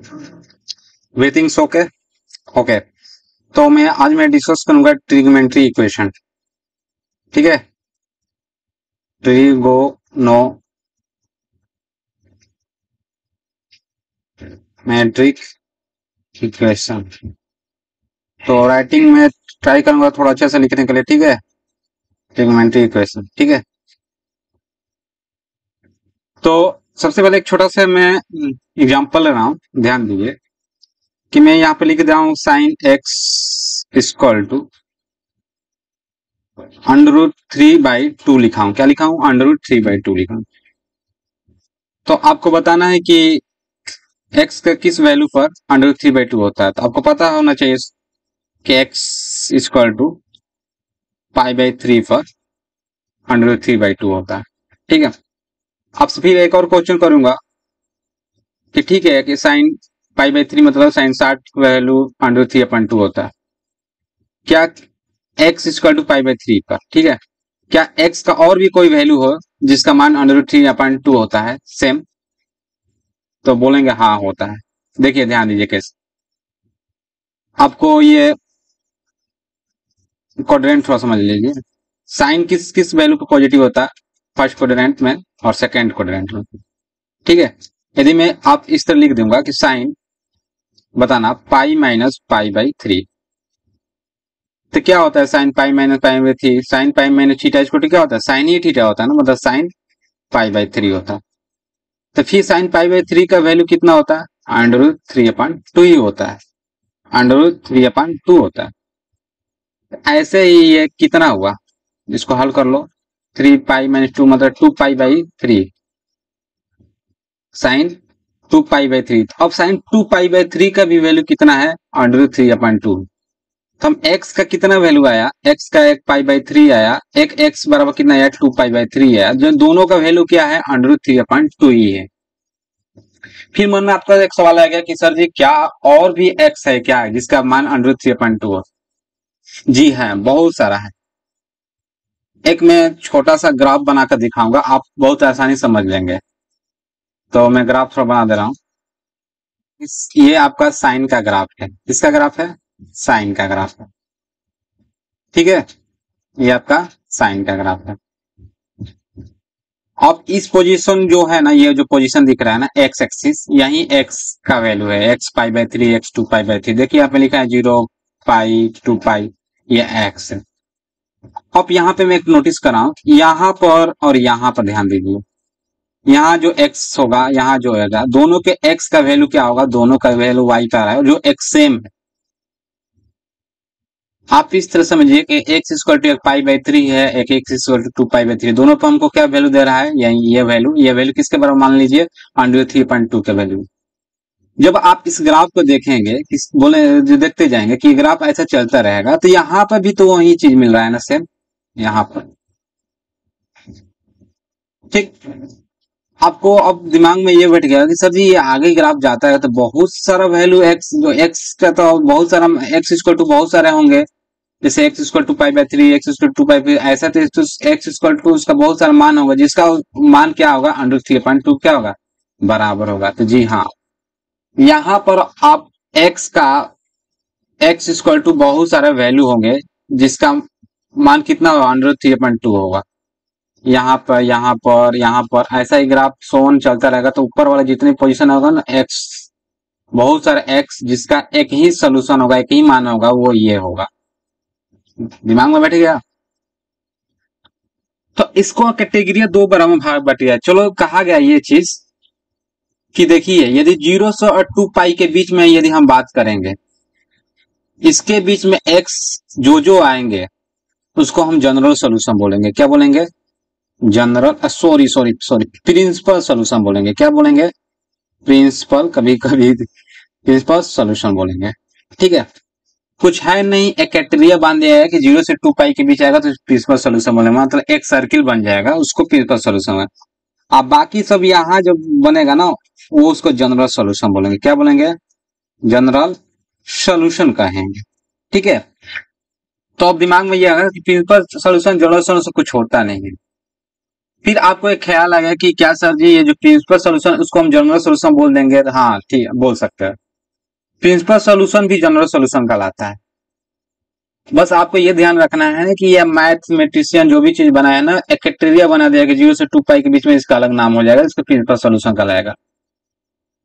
Everything's okay. Okay, तो आज मैं डिस्कस करूंगा ट्रिग्नोमेट्री इक्वेशन। ठीक है, ट्रिगोनोमेट्रिक इक्वेशन। तो राइटिंग में ट्राई करूंगा थोड़ा अच्छे से लिखने के लिए। ठीक है, ट्रिग्नोमेट्री इक्वेशन। ठीक है, तो सबसे पहले एक छोटा सा मैं एग्जांपल ले रहा हूं, ध्यान दीजिए कि मैं यहाँ पे लिख रहा हूं साइन एक्स इक्वल टू √3/2 लिखा हूं। क्या लिखा हूं? √3/2 लिखा हूं। तो आपको बताना है कि x का किस वैल्यू पर √3/2 होता है। तो आपको पता होना चाहिए कि x इक्वल टू π/3 पर √3/2 होता है। ठीक है, आपसे फिर एक और क्वेश्चन करूंगा कि ठीक है कि साइन π/3 मतलब साइन 60 वैल्यू √3/2 होता है। क्या x इक्वल टू π/3 पर, ठीक है, क्या x का और भी कोई वैल्यू हो जिसका मान √3/2 होता है सेम? तो बोलेंगे हाँ होता है। देखिए ध्यान दीजिए कैसे आपको ये क्वाड्रेंट थोड़ा समझ लीजिए। साइन किस किस वैल्यू पे पॉजिटिव होता है? फर्स्ट क्वाड्रेंट में और सेकंड क्वाड्रेंट में। ठीक है, यदि मैं आप इस तरह लिख दूंगा कि साइन बताना π-π/3, तो क्या होता है साइन π-π/3? साइन π-θ इक्वल क्या होता है? साइन ही थीटा होता है ना, मतलब साइन π/3 होता है। तो फिर साइन π/3 का वैल्यू कितना होता है? √3/2 ही होता है, √3/2 होता है। ऐसे ही ये कितना हुआ, इसको हल कर लो। 3π-2 मतलब 2π/3 साइन 2π/3। अब साइन 2π/3 का भी वैल्यू कितना है? √3/2। तो हम x का कितना वैल्यू आया? x का एक π/3 आया, एक x बराबर कितना आया? 2π/3 आया। जो दोनों का वैल्यू क्या है? √3/2 ही है। फिर मन में आपका एक सवाल आ गया कि सर जी क्या और भी x है क्या है जिसका मान √3/2 हो? जी है, बहुत सारा है। एक मैं छोटा सा ग्राफ बनाकर दिखाऊंगा, आप बहुत आसानी समझ लेंगे। तो मैं ग्राफ थोड़ा बना दे रहा हूं। ये आपका साइन का ग्राफ है। किसका ग्राफ है? साइन का ग्राफ है। ठीक है, ये आपका साइन का ग्राफ है। अब इस पोजीशन जो है ना, ये जो पोजीशन दिख रहा है ना एक्स एक्सिस, यही x का वैल्यू है। x π/3, x 2π/3। देखिए यहाँ पे लिखा है 0, π, 2π, ये x है। अब यहाँ पे मैं एक नोटिस कर रहा हूं, यहाँ पर और यहाँ पर ध्यान दीजिए। यहाँ जो x होगा, यहाँ जो होगा, दोनों के x का वैल्यू क्या होगा? दोनों का वैल्यू y का रहा है, जो x सेम है। आप इस तरह समझिए कि x इक्वल टू π/3 है, एक x इक्वल टू 2π/3, दोनों पर हमको क्या वैल्यू दे रहा है? ये वैल्यू किसके बराबर मान लीजिए? √3/2 के वैल्यू। जब आप इस ग्राफ को देखेंगे, बोले जो देखते जाएंगे कि ग्राफ ऐसा चलता रहेगा, तो यहाँ पर भी तो वही चीज मिल रहा है ना, सेम यहाँ पर। ठीक, आपको अब दिमाग में ये बैठ गया कि सर जी ये आगे ग्राफ जाता है तो बहुत सारा वैल्यू x, जो x का तो बहुत सारा x इक्वल टू बहुत सारे होंगे, जैसे x equal to π/3, x equal to 2π, ऐसा तो x इक्वल टू उसका बहुत सारा मान होगा, जिसका मान क्या होगा? √3/2 क्या होगा? बराबर होगा। तो जी हाँ, यहाँ पर आप x का x इक्वल टू बहुत सारे वैल्यू होंगे, जिसका मान कितना होगा? √3/2 होगा। यहाँ पर यहाँ पर यहाँ पर ऐसा ही ग्राफ सोन चलता रहेगा। तो ऊपर वाला जितनी पोजीशन होगा ना x, बहुत सारा x जिसका एक ही सोल्यूशन होगा, एक ही मान होगा, वो ये होगा। दिमाग में बैठ गया? तो इसको कैटेगरी दो बार में भाग बट गया। चलो कहा गया ये चीज कि देखिए यदि 0 से और 2π के बीच में यदि हम बात करेंगे, इसके बीच में x जो आएंगे उसको हम जनरल सोल्यूशन बोलेंगे। क्या बोलेंगे? जनरल सॉरी प्रिंसिपल सोल्यूशन बोलेंगे। क्या बोलेंगे? प्रिंसिपल, कभी कभी प्रिंसिपल सोल्यूशन बोलेंगे। ठीक है, कुछ है नहीं, एक क्राइटेरिया बांध दिया है कि 0 से 2π के बीच आएगा तो प्रिंसिपल सोल्यूशन बोलेंगे, मतलब एक सर्किल बन जाएगा, उसको प्रिंसिपल सोल्यूशन है। अब बाकी सब यहाँ जो बनेगा ना, वो उसको जनरल सोल्यूशन बोलेंगे। क्या बोलेंगे? जनरल सोल्यूशन कहेंगे। ठीक है, तो अब दिमाग में ये आएगा कि प्रिंसिपल सोल्यूशन जनरल सोल्यूशन कुछ होता नहीं है। फिर आपको एक ख्याल आएगा कि क्या सर जी ये जो प्रिंसिपल सोल्यूशन उसको हम जनरल सोल्यूशन बोल देंगे, तो हाँ ठीक है बोल सकते हैं। प्रिंसिपल सोल्यूशन भी जनरल सोल्यूशन कहलाता है। बस आपको ये ध्यान रखना है कि ये मैथमेटिशियन जो भी चीज बनाया ना, एक क्राइटेरिया बना दिया कि 0 से 2 पाई के बीच में इसका अलग नाम हो जाएगा, इसको प्रिंसिपल सोल्यूशन कहलाएगा।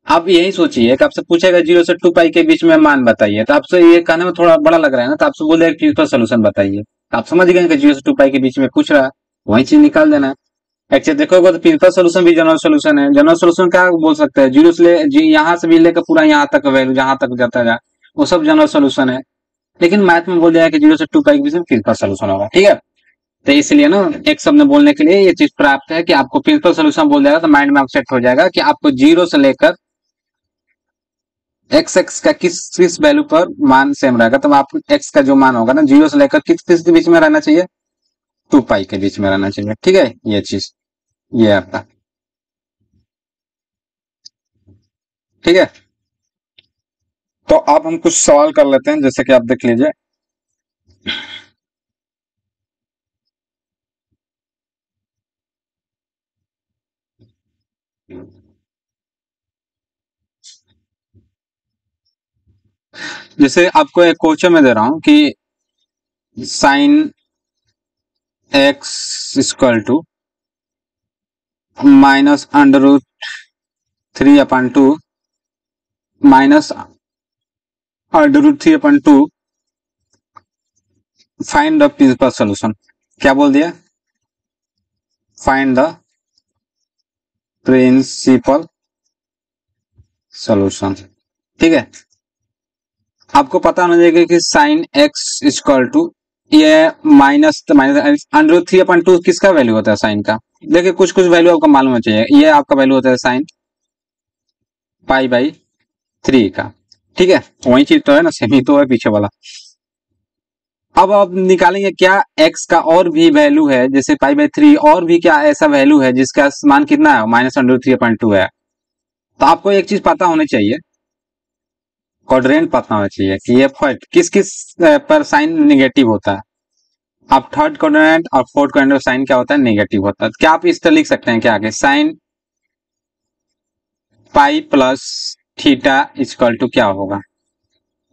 आप यही सोचिए कि आपसे पूछेगा 0 से 2 पाई के बीच में मान बताइए, तो आपसे ये कहने में थोड़ा बड़ा लग रहा है ना, तो आपसे बोल देगा प्रिंसिपल सोल्यूशन बताइए, तो आप समझ गए कि 0 से 2 पाई के बीच में पूछ रहा है, वही चीज निकाल देना है। एक्चुअली देखोगे तो प्रिंसिपल सोल्यूशन भी जनरल सोल्यूशन है। जनरल सोल्यूशन क्या बोल सकते हैं, जीरो से यहाँ से भी लेकर पूरा यहाँ तक वैल्यू जहां तक जाता है वो सब जनरल सोल्यूशन है। लेकिन मैथ में बोल दिया कि 0 से 2 पाई के बीच में प्रिंसिपल सोल्यूशन होगा, ठीक है। तो इसलिए ना एक शब्द बोलने के लिए ये चीज प्राप्त है कि आपको प्रिंसिपल सोल्यूशन बोल जाएगा तो माइंड में सेट हो जाएगा कि आपको 0 से लेकर एक्स का किस किस वैल्यू पर मान सेम रहेगा, तो आप एक्स का जो मान होगा ना 0 से लेकर किस किस के बीच में रहना चाहिए, 2 पाई के बीच में रहना चाहिए, ठीक है। ये चीज ये आपका ठीक है। तो अब हम कुछ सवाल कर लेते हैं, जैसे कि आप देख लीजिए। जैसे आपको एक क्वेश्चन में दे रहा हूं कि sine x equal to minus under root 3/2 minus under root 3/2 find the principal solution. क्या बोल दिया, फाइंड द प्रिंसिपल सोल्यूशन, ठीक है। आपको पता होना चाहिए कि साइन एक्स इक्वल टू ये माइनस अंडर रूट 3/2 किसका वैल्यू होता है साइन का। देखिए कुछ कुछ वैल्यू आपको मालूम होना चाहिए, ये आपका वैल्यू होता है साइन π/3 का, ठीक है। वही चीज तो है ना, सेम ही तो है पीछे वाला। अब आप निकालेंगे क्या x का और भी वैल्यू है, जैसे π/3 और भी क्या ऐसा वैल्यू है जिसका मान कितना है, -√3/2 है। तो आपको एक चीज पता होनी चाहिए, क्वाड्रेंट पता होना चाहिए कि ये किस किस पर साइन निगेटिव होता है। अब थर्ड क्वाड्रेंट और फोर्थ क्वाड्रेंट साइन क्या होता है, नेगेटिव होता है। क्या आप इस तरह लिख सकते हैं क्या आगे, साइन π+θ इक्वल टू क्या होगा,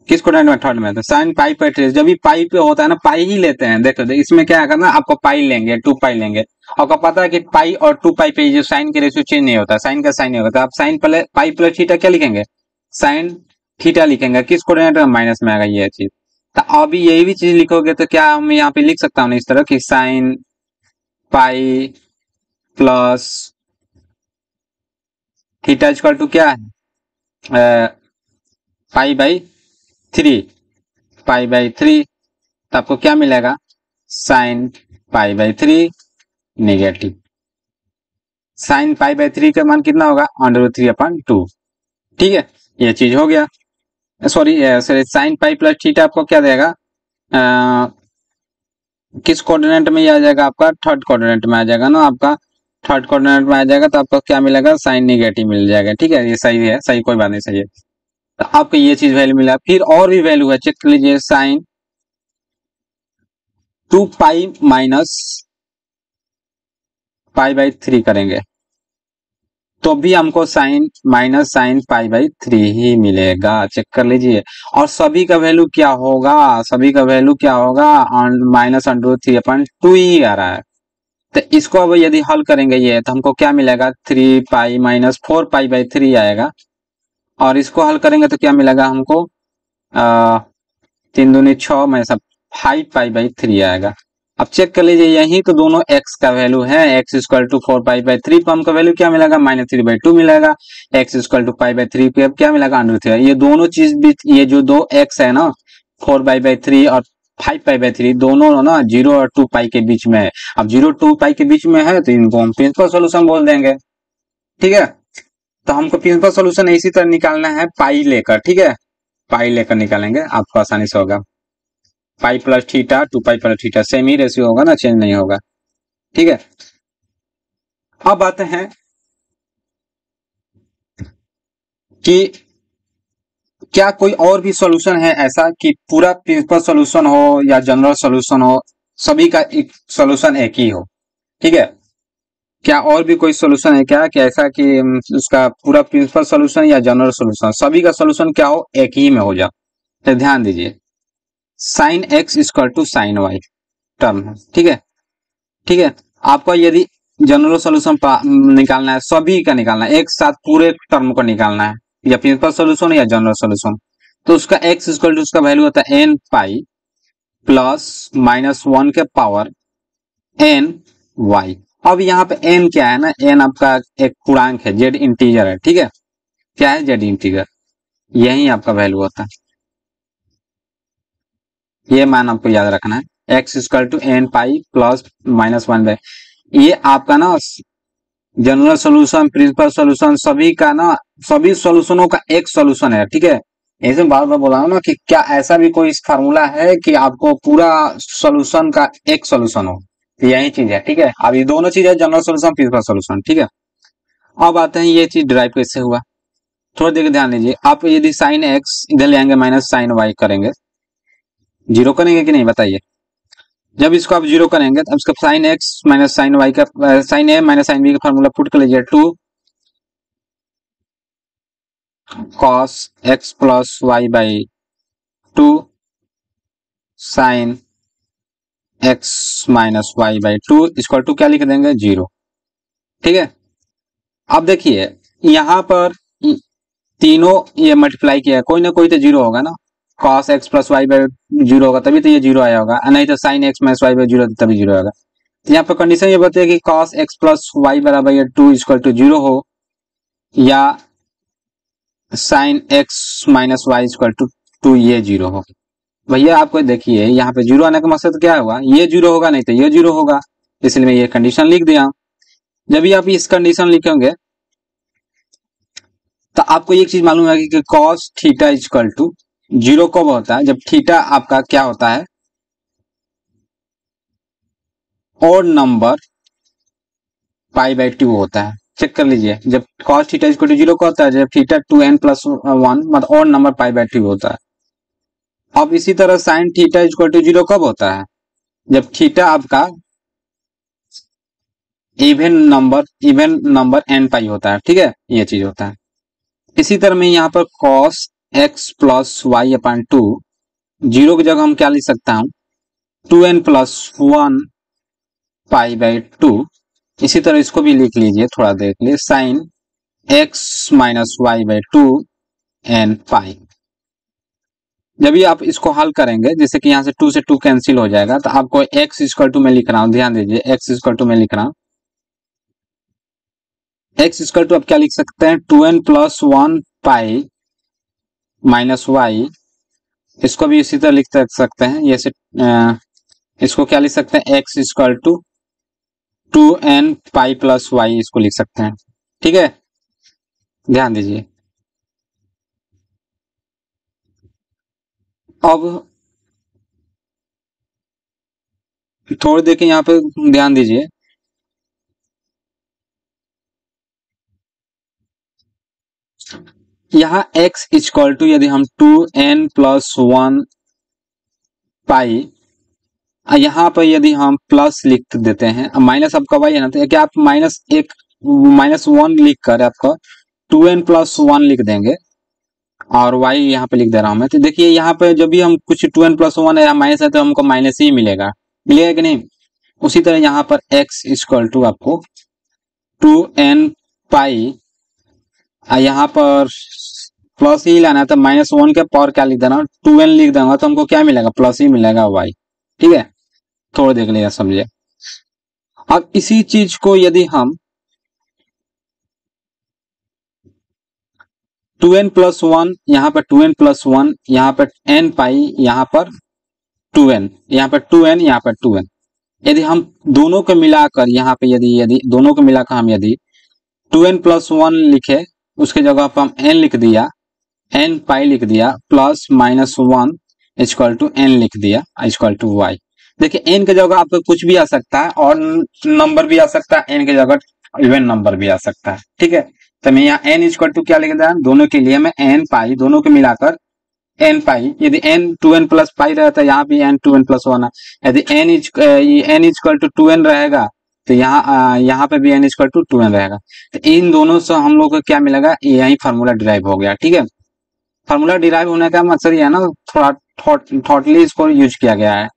किस क्वाड्रेंट में, थर्ड में। तो साइन π/3 जब भी पाई पे होता है ना, पाई ही लेते हैं। देखो इसमें क्या करना, आपको पाई लेंगे, 2 पाई लेंगे। आपको पता है कि पाई और 2 पाई पे जो साइन के रेशियो चेंज नहीं होता, साइन का साइन नहीं होता। आप साइन π+θ क्या लिखेंगे, साइन थीटा लिखेंगे, किस क्वाड्रेंट में, माइनस में आएगा ये चीज। तो अभी यही भी चीज लिखोगे तो क्या हम यहाँ पे लिख सकता हूँ इस तरह की, sine pi plus theta equal to क्या है, π/3 π/3। तो आपको क्या मिलेगा, साइन π/3 नेगेटिव। साइन π/3 का मान कितना होगा, √3/2, ठीक है। ये चीज हो गया। सॉरी साइन π+θ आपको क्या देगा, किस कोऑर्डिनेट में ये आ जाएगा, आपका थर्ड कोऑर्डिनेट में आ जाएगा ना, आपका थर्ड कोऑर्डिनेट में आ जाएगा। तो आपको क्या मिलेगा, साइन नेगेटिव मिल जाएगा, ठीक है। ये सही है, सही कोई बात नहीं, सही है। तो आपको ये चीज वैल्यू मिला। फिर और भी वैल्यू है, चेक कर लीजिए, साइन 2 पाई माइनस π/3 करेंगे तो भी हमको साइन माइनस साइन π/3 ही मिलेगा, चेक कर लीजिए। और सभी का वैल्यू क्या होगा, सभी का वैल्यू क्या होगा, -√3/2 ही आ रहा है। तो इसको अब यदि हल करेंगे ये, तो हमको क्या मिलेगा, 3 पाई माइनस 4 π/3 आएगा। और इसको हल करेंगे तो क्या मिलेगा हमको, 3 दूनी 6 में सब 5 π/3 आएगा। अब चेक कर लीजिए, यही तो दोनों x का वैल्यू है, x इक्वल टू 4 π/3 पर हमको वैल्यू क्या मिलेगा, -3/2 मिलेगा। x इक्वल टू π/3 पे अब क्या मिलेगा, √3। ये दोनों चीज भी, ये जो दो x है ना, 4 π/3 और 5 π/3 दोनों ना 0 और 2 पाई के बीच में है। अब 0 2 पाई के बीच में है तो इनको हम प्रिंसिपल सोल्यूशन बोल देंगे, ठीक है। तो हमको प्रिंसिपल सोल्यूशन इसी तरह निकालना है, पाई लेकर, ठीक है। पाई लेकर निकालेंगे, आपको आसानी से होगा। π+θ 2 π+θ सेम ही रेशियो होगा ना, चेंज नहीं होगा, ठीक है। अब आते हैं कि क्या कोई और भी सॉल्यूशन है ऐसा कि पूरा प्रिंसिपल सॉल्यूशन हो या जनरल सॉल्यूशन हो, सभी का एक सॉल्यूशन एक ही हो, ठीक है। क्या और भी कोई सोल्यूशन है क्या कि ऐसा कि उसका पूरा प्रिंसिपल सोल्यूशन या जनरल सोल्यूशन सभी का सोल्यूशन क्या हो एक ही में हो जाए? तो ध्यान दीजिए, sine x equal to sine y term है, ठीक है। ठीक है, आपको यदि जनरल सोल्यूशन निकालना है, सभी का निकालना है, एक साथ पूरे टर्म को निकालना है, या प्रिंसिपल सोल्यूशन या जनरल सोल्यूशन, तो उसका एक्स इक्वल टू उसका वैल्यू होता है एन पाई प्लस -1 के पावर एन वाई। अब यहाँ पे एन क्या है ना, एन आपका एक पूर्णांक है, जेड इंटीजर है, ठीक है। क्या है? जेड इंटीजर, यही आपका वैल्यू होता है, ये मान आपको याद रखना है, x equal to n pi plus -1 by, ये आपका ना जनरल सोल्यूशन प्रिंसिपल सोल्यूशन सभी का ना, सभी सोल्यूशनों का एक सोल्यूशन है, ठीक है। ऐसे बार बार बोला हूं ना कि क्या ऐसा भी कोई फार्मूला है कि आपको पूरा सोल्यूशन का एक सोल्यूशन हो, तो यही चीज है, ठीक है। अब ये दोनों चीज है, जनरल सोल्यूशन प्रिंसिपल सोल्यूशन, ठीक है। अब आते हैं ये चीज डिराइव कैसे हुआ, थोड़ा देर ध्यान दीजिए। आप यदि साइन एक्स इधर ले आएंगे माइनस साइन वाई करेंगे, जीरो करेंगे कि नहीं बताइए? जब इसको आप जीरो करेंगे तो इसका sine x minus sine y का sine a minus sine b का फॉर्मूला पुट कर लीजिए, 2 cos x plus y by 2 sine x minus y by 2 equal to क्या लिख देंगे? 0, ठीक है। अब देखिए यहां पर तीनों ये मल्टीप्लाई किया है, कोई ना कोई तो जीरो होगा ना, cos x plus y by 0 होगा तभी तो ये जीरो आया होगा, नहीं तो sine x minus y by 0 तभी जीरो होगा। तो यहाँ पर कंडीशन ये बताइए कि cos x प्लस वाई बराबर 2 इक्वल टू 0 हो, या sine x minus y equal to 2 ये 0 हो। भैया आपको देखिए यहाँ पे जीरो आने का मकसद क्या हुआ, ये जीरो होगा नहीं तो ये जीरो होगा, इसलिए मैं ये कंडीशन लिख दिया। जब भी आप इस कंडीशन लिखेंगे तो आपको एक चीज मालूम है कि cos थीटा इक्वल टू 0 कब होता है? जब थीटा आपका क्या होता है? ऑड नंबर पाई बाई 2 होता है। चेक कर लीजिए, जब cos थीटा इक्वल टू 0 का होता है, जब थीटा 2n प्लस 1 मतलब ऑड नंबर पाई बाई 2 होता है। अब इसी तरह साइन थीटा इक्वल टू 0 कब होता है? जब थीटा आपका इवन नंबर एन पाई होता है, ठीक है, ये चीज होता है। इसी तरह में यहाँ पर cos x plus y upon 2, 0 की जगह हम क्या लिख सकता हूं? 2n plus 1 pi by 2। इसी तरह इसको भी लिख लीजिए, थोड़ा देख लीजिए, sine x minus y by 2 n pi. जब भी आप इसको हल करेंगे, जैसे कि यहाँ से 2 से 2 कैंसिल हो जाएगा, तो आपको x इक्वल टू में लिख रहा हूं, ध्यान दीजिए, x इक्वल टू में लिख रहा हूं, x इक्वल टू आप क्या लिख सकते हैं? 2n प्लस 1 पाई माइनस वाई, इसको भी इसी तरह लिख सकते हैं, जैसे इसको क्या लिख सकते हैं? x equal to 2n pi plus y, इसको लिख सकते हैं, ठीक है। ध्यान दीजिए, अब थोड़ी देखिए यहाँ पे, ध्यान दीजिए, यहाँ x इक्वल टू यदि हम 2n प्लस 1 पाई, यहाँ पर यदि हम प्लस लिख देते हैं, माइनस आपका वाई है ना, तो क्या आप -1 लिख कर आपका 2n प्लस 1 लिख देंगे, और y यहाँ पे लिख दे रहा हूं मैं। तो देखिए यहाँ पे जब भी हम कुछ 2n प्लस 1 है माइनस है तो हमको माइनस ही मिलेगा कि नहीं? उसी तरह यहाँ पर x इक्वल टू आपको 2n पाई, यहाँ पर प्लस ही लाना है तो -1 के पावर क्या लिख देना, 2n लिख दूंगा, तो हमको क्या मिलेगा? प्लस ही मिलेगा y, ठीक है। थोड़ा देख लिया, समझिए। अब इसी चीज को यदि हम 2n प्लस 1, यहाँ पर 2n प्लस 1, यहाँ पर n पाई, यहाँ पर 2n, यहाँ पर 2n, यहाँ पर 2n, यदि हम दोनों को मिलाकर यहाँ पे यदि दोनों को मिलाकर हम यदि 2n प्लस 1 लिखे, उसके जगह पर हम n लिख दिया, n पाई लिख दिया, प्लस -1 इक्वल टू n लिख दिया इक्वल टू y। देखिए n के जगह आपको कुछ भी आ सकता है, और नंबर भी आ सकता है, n के जगह इवन नंबर भी आ सकता है, ठीक है। तो मैं यहाँ n इक्वल टू क्या लिख दिया, दोनों के लिए मैं n पाई, दोनों को मिलाकर n पाई, यदि n 2n प्लस पाई रहता है, यहाँ भी n 2n प्लस 1 है, यदि n इक्वल टू 2n रहेगा तो यहाँ पे भी n इक्वल टू 2n रहेगा। तो इन दोनों से हम लोग को क्या मिलेगा, यही फार्मूला डिराइव हो गया। ठीक है, फार्मूला डिराइव होने का मकसद ये है ना, थोड़ा थॉटली इसको यूज किया गया है।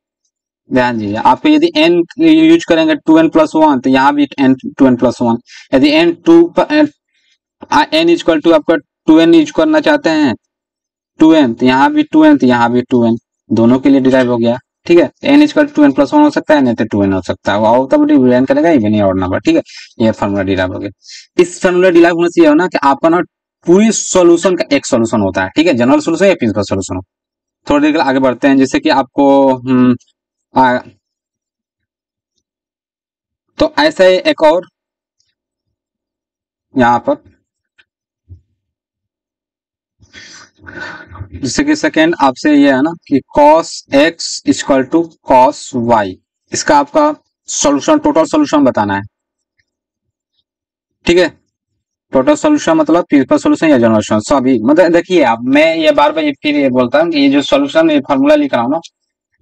ध्यान दीजिए, आपको यदि n यूज करेंगे 2n+1, तो यहाँ भी n 2n+1। यदि n इक्वल टू आपका 2n यूज करना चाहते हैं 2n, तो यहाँ भी 2n, तो यहाँ भी 2n, दोनों के लिए डिराइव हो गया। ठीक है, n इक्वल टू 2n+1 हो सकता है, नहीं तो 2n हो सकता है, वो तब डिवाइड करेगा इवन या ऑड नंबर। ठीक है, ये फार्मूला डिराइव हो गया। इस फार्मूला डिराइव होने से ये हो ना कि आपका ना पूरी सॉल्यूशन का एक सॉल्यूशन होता है। ठीक है, जनरल सॉल्यूशन या प्रिंसिपल सॉल्यूशन हो। थोड़ी देर के लिए आगे बढ़ते हैं, जैसे कि आपको तो ऐसा ही एक और यहाँ पर, जैसे कि सेकेंड आपसे ये है ना कि cos x equal to cos y, इसका आपका सॉल्यूशन, टोटल सॉल्यूशन बताना है। ठीक है, टोटल सॉल्यूशन मतलब प्रिंसिपल सॉल्यूशन या जनरल सॉल्यूशन सभी, मतलब देखिए आप, मैं ये बार बार फिर ये बोलता हूँ कि ये जो सॉल्यूशन, ये फार्मूला लिख रहा हूँ ना,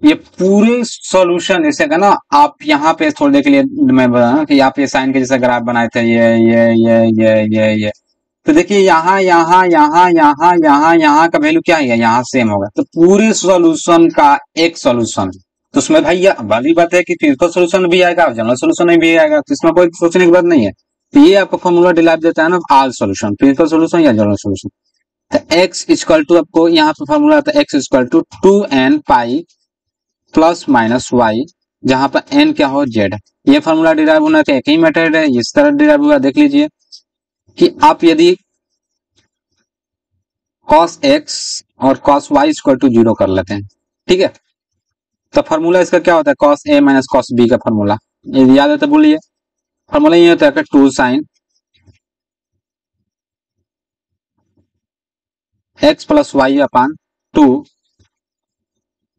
ये पूरे सॉल्यूशन जैसे का ना, आप यहाँ पे थोड़ी देर के लिए मैं बता रहा हूँ कि आप ये साइन के जैसे ग्राफ बनाए थे, ये तो देखिए यहाँ यहाँ यहाँ यहाँ यहाँ यहाँ का वैल्यू क्या है, यहाँ सेम होगा। तो पूरे सॉल्यूशन का एक सॉल्यूशन, तो उसमें भाई वाली बात है कि प्रिंसिपल सॉल्यूशन भी आएगा और जनरल सॉल्यूशन भी आएगा, तो इसमें कोई सोचने की बात नहीं है। तो ये आपको फॉर्मूला डिराइव देता है ना, ऑल सॉल्यूशन, प्रिंसिपल सॉल्यूशन या जनरल सॉल्यूशन। तो x इक्वल टू, आपको यहाँ पे फॉर्मूला आता है x equal to 2n pi plus minus y, जहां पर n क्या हो, z। ये फॉर्मूला डिराइव होना का एक ही मेथड है, इस तरह डिराइव हुआ। देख लीजिए कि आप यदि cos x और cos y इक्वल टू 0 कर लेते हैं, ठीक है, तो फॉर्मूला इसका क्या होता है, cos a minus cos b का फॉर्मूला, यदि याद है तो बोलिए। फॉर्मूला ये होता है 2 sine x plus y upon 2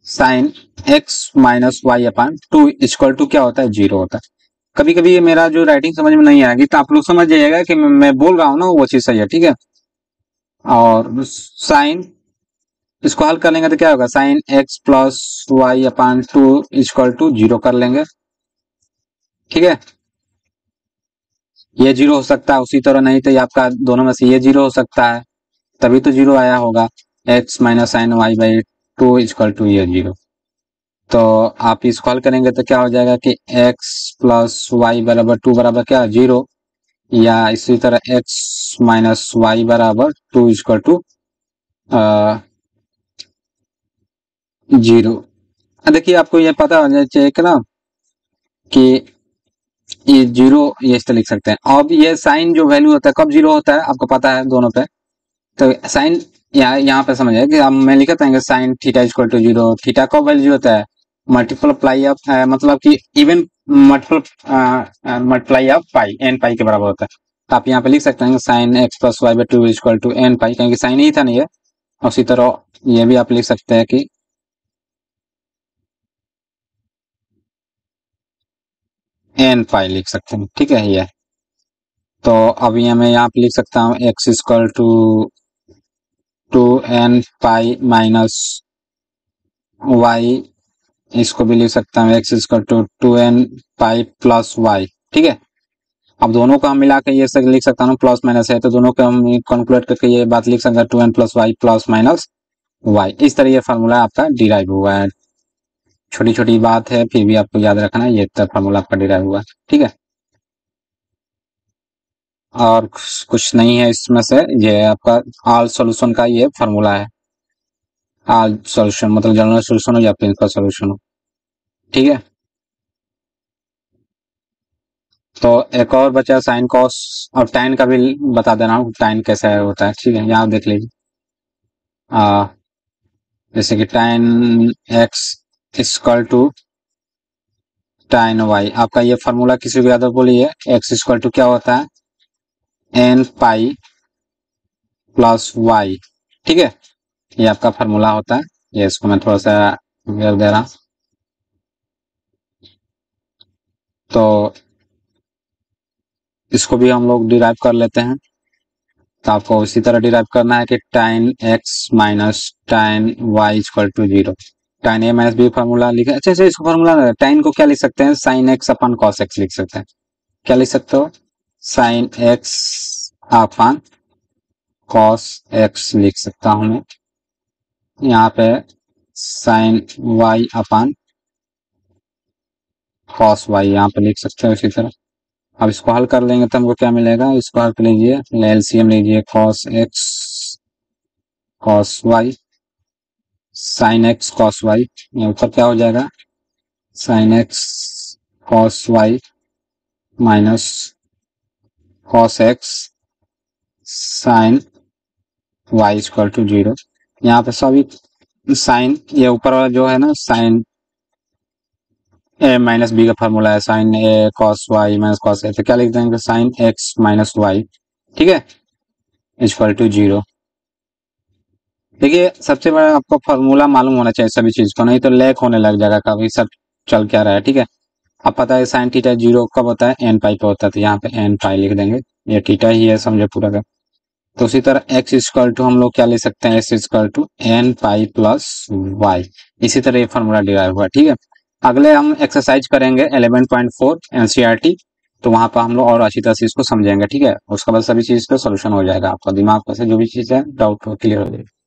sine x minus y upon 2 equal to क्या होता है, 0 होता है। कभी कभी ये मेरा जो राइटिंग समझ में नहीं आएगी, तो आप लोग समझ जाइएगा कि मैं बोल रहा हूँ ना वो चीज सही है। ठीक है, और साइन, इसको हल कर लेंगे तो क्या होगा, sine x plus y upon 2 equal to 0 कर लेंगे। ठीक है, ये 0 हो सकता है, उसी तरह नहीं तो ये आपका दोनों में से ये 0 हो सकता है, तभी तो 0 आया होगा। x minus sine y by 2 equal to ये 0। तो आप इसको हल करेंगे तो क्या हो जाएगा कि x प्लस वाई बराबर 2 बराबर क्या, 0, या इसी तरह x माइनस वाई बराबर 2 इक्वल टू 0। देखिए आपको ये पता होना चाहिए कि ना कि ये 0 ये इस तरह लिख सकते हैं। अब ये साइन जो वैल्यू होता है कब 0 होता है आपको पता है दोनों पे, तो साइन यहाँ पे समझ कि हम मैं लिखा था sine theta equal to 0, theta का वैल्यू होता है मल्टीप्लाई ऑफ, मतलब कि even multiply of pi, n pi के बराबर होता है। तो आप यहाँ पे लिख सकते हैं sine x plus y by 2 equal to n pi, क्योंकि साइन ही था नहीं है। उसी तरह ये भी आप लिख सकते हैं कि एन पाई लिख सकते हैं। ठीक है, ये तो अभी मैं यहाँ पे लिख सकता हूँ x equal to 2n pi minus y, इसको भी लिख सकता हूँ x equal to 2n pi plus y. ठीक है, अब दोनों को हम मिला के ये लिख सकता हूँ, प्लस माइनस है तो दोनों को हम कैलकुलेट करके ये बात लिख सकते हैं 2n plus y plus minus y. इस तरह ये फार्मूला आपका डिराइव हुआ है। छोटी छोटी बात है फिर भी आपको याद रखना है, ये फार्मूला आपका डिराइव हुआ है। ठीक है, और कुछ नहीं है इसमें से, ये आपका ऑल सॉल्यूशन का ये फार्मूला है। ऑल सॉल्यूशन मतलब जनरल सॉल्यूशन हो या प्रिंसिपल सॉल्यूशन हो। ठीक है, तो एक और बचा साइन कॉस और टाइन का भी बता दे रहा हूँ, टाइन कैसा होता है। ठीक है, यहाँ देख लीजिए, जैसे कि टाइन एक्स इक्वल टू टाइन वाई, आपका ये फार्मूला किसी को याद है बोलिए, एक्स इक्वल टू क्या होता है, एन पाई प्लस वाई। ठीक है, ये आपका फार्मूला होता है। ये इसको मैं थोड़ा सा क्लियर दे रहा हूं, तो इसको भी हम लोग डिराइव कर लेते हैं। तो आपको इसी तरह डिराइव करना है कि tan x minus tan y equal to 0। Tan A minus B formula लिखे, अच्छा इसको फार्मूला टाइन को क्या लिख सकते हैं, sine x upon cos x लिख सकते हैं। क्या लिख सकते हो, sine x upon cos x लिख सकता हूं मैं। यहाँ पे sine y upon cos y यहाँ पे लिख सकते हो इसी तरह। अब इसको हल कर लेंगे तो हमको क्या मिलेगा, इसको हल कर लीजिए, एलसीएम लीजिए, cos x cos y sine x cos y, ऊपर क्या हो जाएगा, sine x cos y minus cos x sine y equal to 0। यहाँ पे सभी साइन, ये ऊपर वाला जो है ना साइन ए माइनस बी का फॉर्मूला है, sign A cos y minus cos A, तो क्या लिख देंगे, साइन एक्स माइनस वाई, ठीक है, इक्वल टू 0। देखिए सबसे बड़ा आपको फॉर्मूला मालूम होना चाहिए सभी चीज को, नहीं तो लैक होने लग जाएगा कभी सब चल क्या रहा है, ठीक है। अब पता है साइन थीटा 0 कब होता है, एन पाई पे होता है, तो यहाँ पे एन पाई लिख देंगे, ये थीटा ही है समझे पूरा का। तो उसी तरह एक्स इक्वल टू हम लोग क्या ले सकते हैं, S equal to n pi plus y, इसी तरह ये फॉर्मूला डिराइव हुआ, ठीक है। अगले हम एक्सरसाइज करेंगे 11.4 एनसीईआरटी, तो वहां पर हम लोग और अच्छी तरह से इसको समझेंगे, ठीक है। उसके बाद सभी चीज का सोल्यूशन हो जाएगा, आपका दिमाग से जो भी चीज है डाउट क्लियर हो जाएगा।